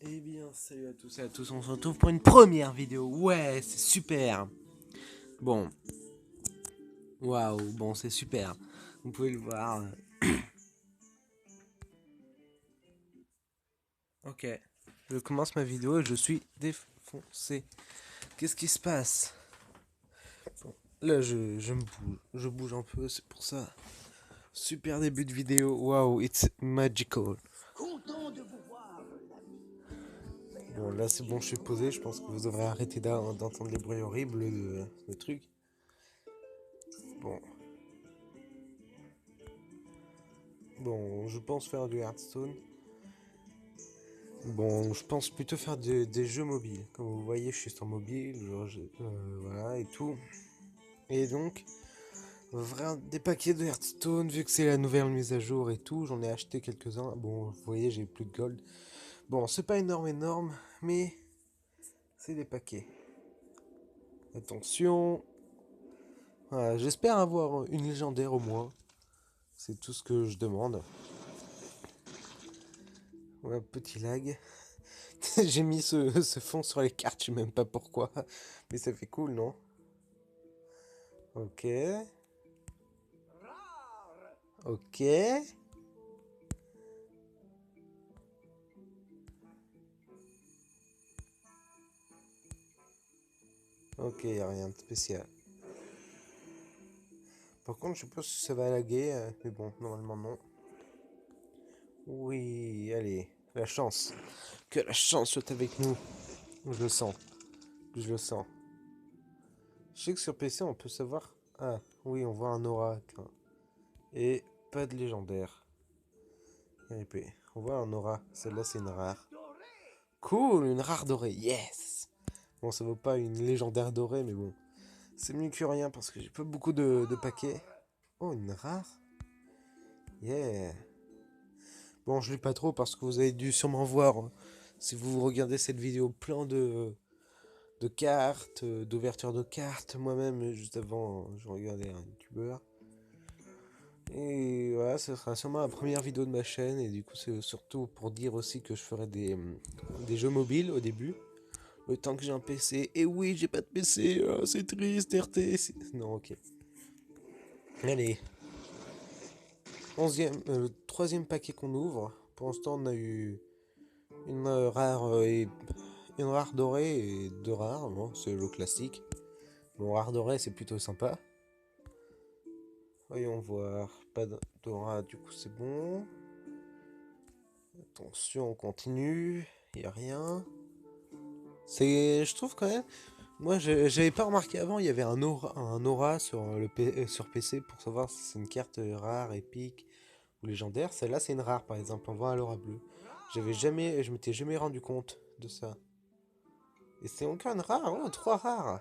Eh bien, salut à tous et à tous, on se retrouve pour une première vidéo. Ouais, c'est super. Bon, waouh, bon, c'est super. Vous pouvez le voir. Ok, je commence ma vidéo et je suis défoncé. Qu'est-ce qui se passe? Bon, là, je me bouge, je bouge un peu, c'est pour ça. Super début de vidéo, waouh, it's magical. Bon, là, c'est bon, je suis posé, je pense que vous devrez arrêter d'entendre les bruits horribles de trucs. Bon, bon, je pense faire du Hearthstone. Bon, je pense plutôt faire des jeux mobiles. Comme vous voyez, je suis sur mobile, voilà et tout. Et donc, ouvrir des paquets de Hearthstone, vu que c'est la nouvelle mise à jour et tout, j'en ai acheté quelques-uns. Bon, vous voyez, j'ai plus de gold. Bon, c'est pas énorme, mais c'est des paquets. Attention. Voilà, j'espère avoir une légendaire au moins. C'est tout ce que je demande. Ouais, petit lag. J'ai mis ce fond sur les cartes, je sais même pas pourquoi. Mais ça fait cool, non? Ok. Ok. Ok, y a rien de spécial. Par contre, je sais pas si ça va laguer, mais bon, normalement non. Oui, allez, la chance. Que la chance soit avec nous. Je le sens, je le sens. Je sais que sur PC, on peut savoir... Ah, oui, on voit un oracle. Et pas de légendaire. RIP. On voit un aura. Celle-là, c'est une rare. Cool, une rare dorée. Yes. Bon, ça vaut pas une légendaire dorée, mais bon. C'est mieux que rien parce que j'ai pas beaucoup de paquets. Oh, une rare. Yeah. Bon, je l'ai pas trop parce que vous avez dû sûrement voir, hein, si vous regardez cette vidéo, plein de cartes, d'ouverture de cartes. Moi-même, juste avant, je regardais un youtubeur. Et voilà, ce sera sûrement la première vidéo de ma chaîne. Et du coup, c'est surtout pour dire aussi que je ferai des jeux mobiles au début. Le temps que j'ai un PC. Et oui, j'ai pas de PC, c'est triste, RT. Non, ok. Allez, 11e, troisième paquet qu'on ouvre. Pour l'instant, on a eu une rare une rare dorée et deux rares. Bon, c'est le classique. Bon, rare dorée, c'est plutôt sympa. Voyons voir. Pas d'aura, du coup, c'est bon. Attention, on continue. Y a rien. C'est, je trouve quand même. Moi, j'avais pas remarqué avant, il y avait un aura sur sur PC pour savoir si c'est une carte rare, épique ou légendaire. Celle-là, c'est une rare, par exemple. On voit un aura bleu. Je m'étais jamais rendu compte de ça. Et c'est encore une rare. Oh, trois rares.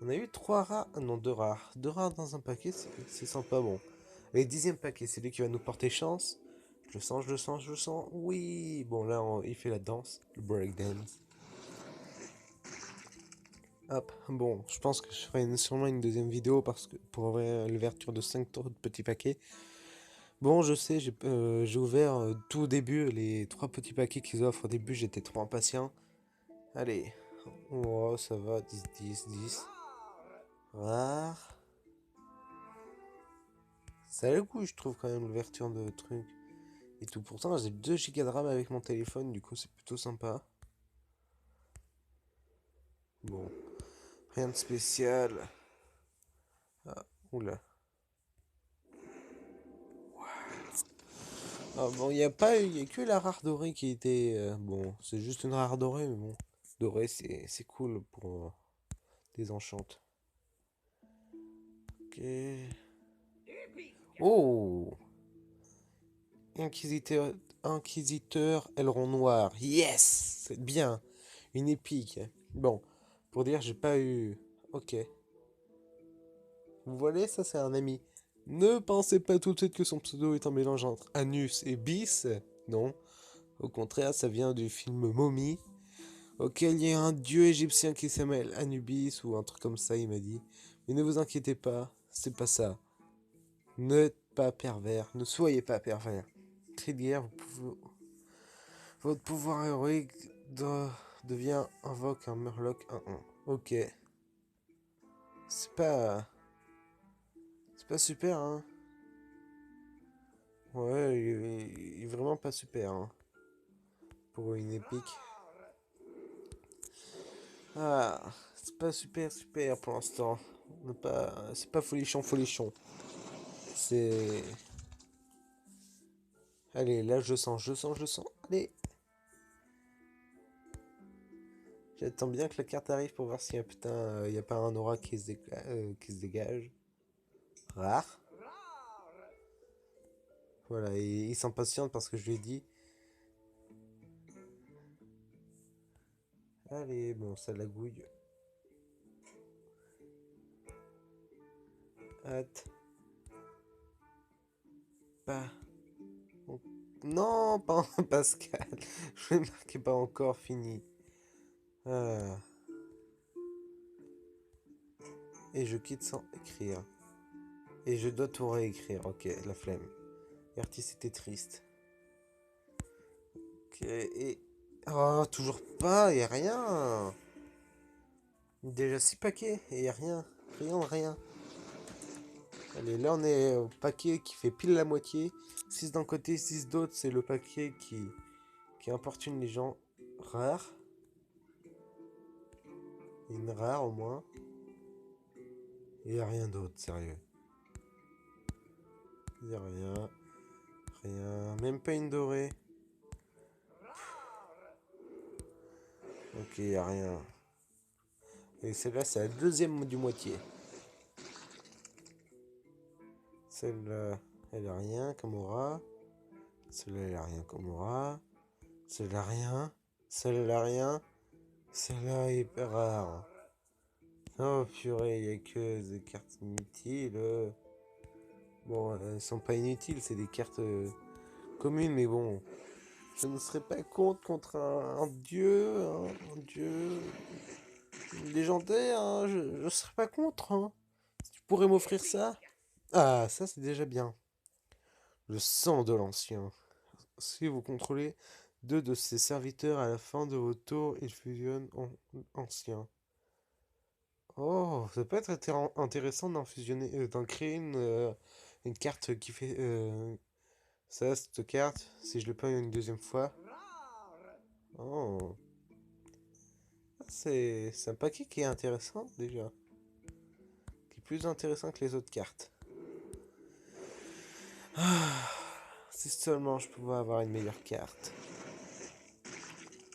On a eu trois rares. Ah non, deux rares. Deux rares dans un paquet, c'est sympa. Bon. Le dixième paquet, c'est lui qui va nous porter chance. Je le sens, je le sens, je le sens. Oui. Bon, là, il fait la danse, le breakdance. Hop, bon, je pense que je ferai sûrement une deuxième vidéo parce que pour ouvrir l'ouverture de 5 tours de petits paquets. Bon, je sais, j'ai ouvert tout au début les trois petits paquets qu'ils offrent au début, j'étais trop impatient. Allez, oh, ça va, 10, 10, 10. Rare. Ça a le coup, je trouve, quand même, l'ouverture de trucs et tout. Pourtant, j'ai 2 gigas de RAM avec mon téléphone, du coup, c'est plutôt sympa. Bon, rien de spécial. Ah, oula. Ah, bon, il y a que la rare dorée qui était... bon, c'est juste une rare dorée, mais bon. Dorée, c'est cool pour des enchantes. Ok. Oh! Inquisiteur, Inquisiteur aileron noir. Yes! C'est bien. Une épique. Bon, pour dire, j'ai pas eu... Ok. Vous voyez, ça c'est un ami. Ne pensez pas tout de suite que son pseudo est un mélange entre Anus et Bis. Non. Au contraire, ça vient du film Mommy, auquel il y a un dieu égyptien qui s'appelle Anubis ou un truc comme ça, il m'a dit. Mais ne vous inquiétez pas, c'est pas ça. N'êtes pas pervers, ne soyez pas pervers. Cri de guerre, Votre pouvoir héroïque devient invoque un Murloc 1-1. Ok. C'est pas... C'est pas super, hein. Ouais, il est vraiment pas super, hein. Pour une épique. Ah, c'est pas super super pour l'instant. C'est pas folichon folichon. C'est... Allez, là je sens, je sens, je sens. Allez. J'attends bien que la carte arrive pour voir s'il y a putain, y a pas un aura qui se dégage. Rare. Voilà, et il s'impatiente parce que je lui ai dit. Allez, bon, ça la gouille. Hâte. Pas. Non, pas Pascal. Je vais marquer pas encore fini. Ah. Et je quitte sans écrire. Et je dois tout réécrire. Ok, la flemme. L'artiste était triste. Ok, et... Oh, toujours pas, y a rien. Déjà 6 paquets, et y a rien. Rien de rien. Allez, là on est au paquet qui fait pile la moitié. 6 d'un côté, 6 d'autre, c'est le paquet qui importune les gens rares. Une rare au moins. Et y a rien d'autre, sérieux. Y a rien. Rien. Même pas une dorée. Ok, y a rien. Et celle-là, c'est la deuxième du moitié. Celle-là, elle a rien comme aura. Celle-là, elle a rien comme aura. Celle-là, rien. Celle-là, rien. Celle-là est hyper rare. Oh purée, il n'y a que des cartes inutiles. Bon, elles sont pas inutiles, c'est des cartes communes, mais bon. Je ne serais pas contre un dieu, un dieu légendaire, hein, je ne serais pas contre. Hein. Si tu pourrais m'offrir ça. Ah, ça c'est déjà bien. Le sang de l'ancien. Si vous contrôlez deux de ses serviteurs à la fin de votre tour, ils fusionnent en ancien. Oh, ça peut être intéressant d'en fusionner, d'en créer une carte qui fait ça, cette carte, si je le peux une deuxième fois. Oh, c'est un paquet qui est intéressant déjà, qui est plus intéressant que les autres cartes. Ah, si seulement je pouvais avoir une meilleure carte.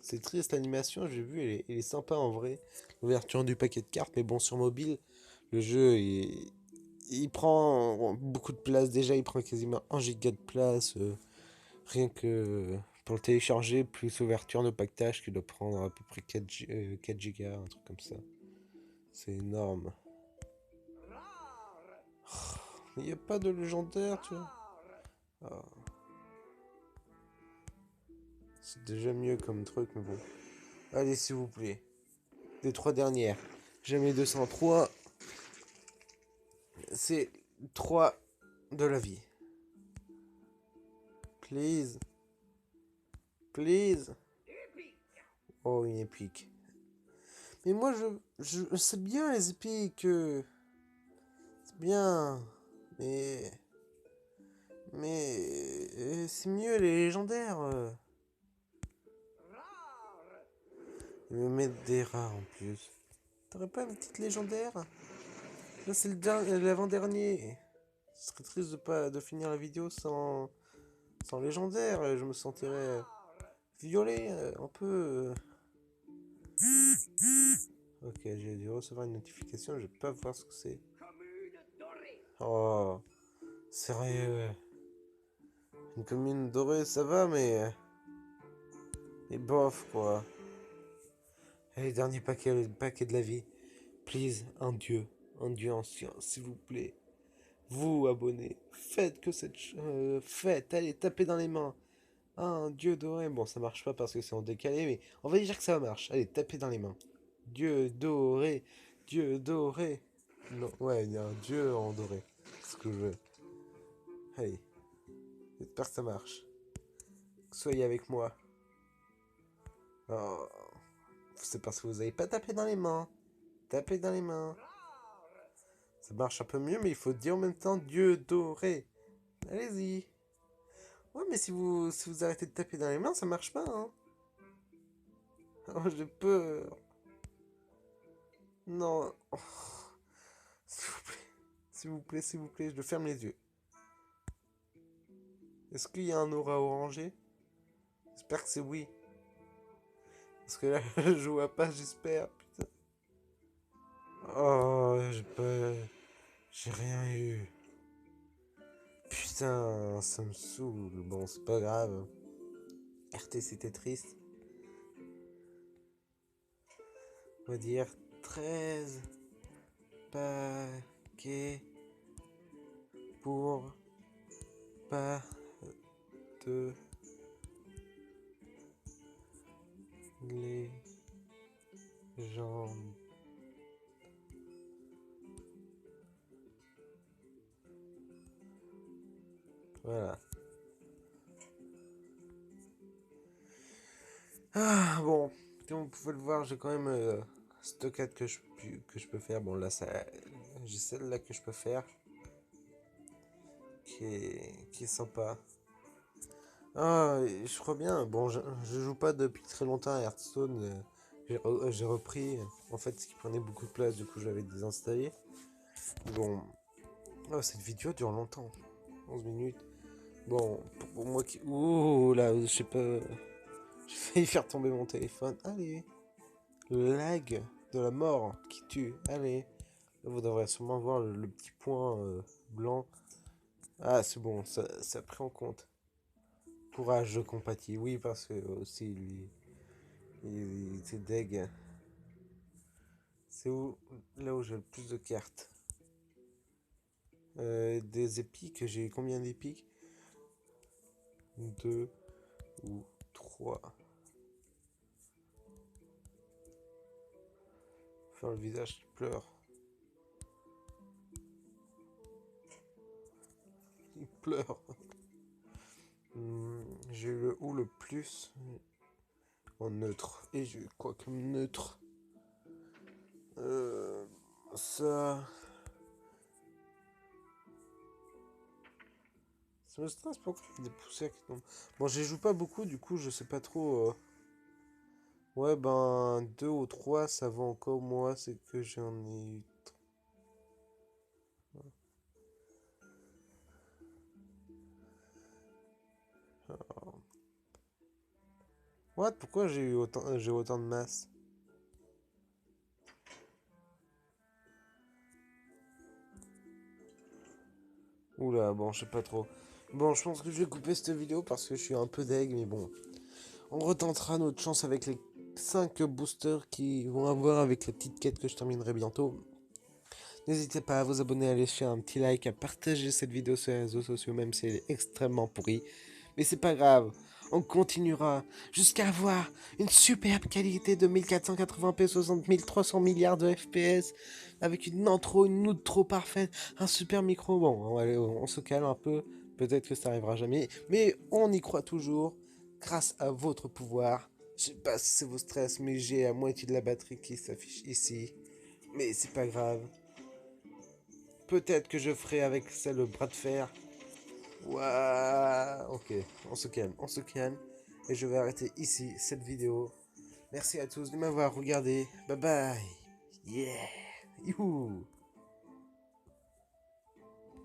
C'est triste l'animation, j'ai vu, elle est sympa en vrai. L'ouverture du paquet de cartes, mais bon, sur mobile, le jeu il prend beaucoup de place. Déjà, il prend quasiment 1 giga de place. Rien que pour le télécharger, plus ouverture de paquetage qui doit prendre à peu près 4 gigas, un truc comme ça. C'est énorme. Il n'y a pas de légendaire, tu vois. Ah, c'est déjà mieux comme truc, mais bon. Allez, s'il vous plaît. Les 3 dernières. Jamais 203. C'est 3 de la vie. Please. Please. Oh, une épique. Mais moi, je sais bien les épiques. C'est bien. Mais... Mais c'est mieux les légendaires. Ils me mettent des rares en plus. T'aurais pas une petite légendaire? Là c'est l'avant-dernier. Ce serait triste de finir la vidéo sans légendaire. Je me sentirais violé un peu. Ok, j'ai dû recevoir une notification. Je vais pas voir ce que c'est. Oh, sérieux. Une commune dorée, ça va, mais bof quoi. Allez, dernier paquet, le paquet de la vie. Please, un dieu ancien, s'il vous plaît. Vous, abonnés, faites que faites, allez, tapez dans les mains. Un dieu doré. Bon, ça marche pas parce que c'est en décalé, mais on va dire que ça marche. Allez, tapez dans les mains. Dieu doré, dieu doré. Non, ouais, il y a un dieu en doré. C'est ce que je veux. Allez, j'espère que ça marche. Soyez avec moi. Oh, c'est parce que vous avez pas tapé dans les mains. Tapez dans les mains. Ça marche un peu mieux, mais il faut dire en même temps Dieu doré. Allez-y. Ouais, mais si vous arrêtez de taper dans les mains, ça marche pas, hein. Oh, j'ai peur. Non. Oh, s'il vous plaît. S'il vous plaît, s'il vous plaît, je ferme les yeux. Est-ce qu'il y a un aura orangé? J'espère que c'est oui. Parce que là, je vois pas, j'espère. Putain. Oh, j'ai pas. J'ai rien eu. Putain, ça me saoule. Bon, c'est pas grave. RT, c'était triste. On va dire 13 paquets pour pas de les jambes. Voilà. Ah, bon. Comme vous pouvez le voir, j'ai quand même stockade que je peux faire. Bon, là, j'ai celle-là que je peux faire. Qui est sympa. Ah, je crois bien. Bon, je joue pas depuis très longtemps à Hearthstone. J'ai repris en fait ce qui prenait beaucoup de place, du coup je l'avais désinstallé. Bon, oh, cette vidéo dure longtemps, 11 minutes. Bon, pour moi qui. Ouh là, je sais pas. J'ai failli faire tomber mon téléphone. Allez, le lag de la mort qui tue. Allez, là, vous devrez sûrement voir le petit point blanc. Ah, c'est bon, ça a pris en compte. Courage, je compatis. Oui, parce que aussi lui. Il était deg. C'est où? Là où j'ai le plus de cartes. Des épiques, j'ai combien d'épiques? Deux ou trois. Faire le visage qui pleure. Il pleure. J'ai eu le ou le plus en neutre. Et j'ai eu quoi comme neutre? Euh, ça. Ça me stresse pourquoi il y a des poussières qui tombent. Bon, j'y joue pas beaucoup, du coup, je sais pas trop. Ouais, ben, deux ou trois, ça va encore. Moi, c'est que j'en ai eu. What? Pourquoi j'ai autant de masse? Oula, bon, je sais pas trop. Bon, je pense que je vais couper cette vidéo parce que je suis un peu deg, mais bon. On retentera notre chance avec les 5 boosters qui vont avoir avec la petite quête que je terminerai bientôt. N'hésitez pas à vous abonner, à laisser un petit like, à partager cette vidéo sur les réseaux sociaux, même si elle est extrêmement pourrie. Mais c'est pas grave, on continuera jusqu'à avoir une superbe qualité de 1480p, 60 300 milliards de FPS, avec une intro, une outro parfaite, un super micro. Bon, allez, on se calme un peu, peut-être que ça arrivera jamais, mais on y croit toujours, grâce à votre pouvoir. Je sais pas si c'est vos stress, mais j'ai à moitié de la batterie qui s'affiche ici. Mais c'est pas grave. Peut-être que je ferai avec ça le bras de fer. Ouah, ok, on se calme, on se calme. Et je vais arrêter ici cette vidéo. Merci à tous de m'avoir regardé. Bye bye. Yeah. Youhou.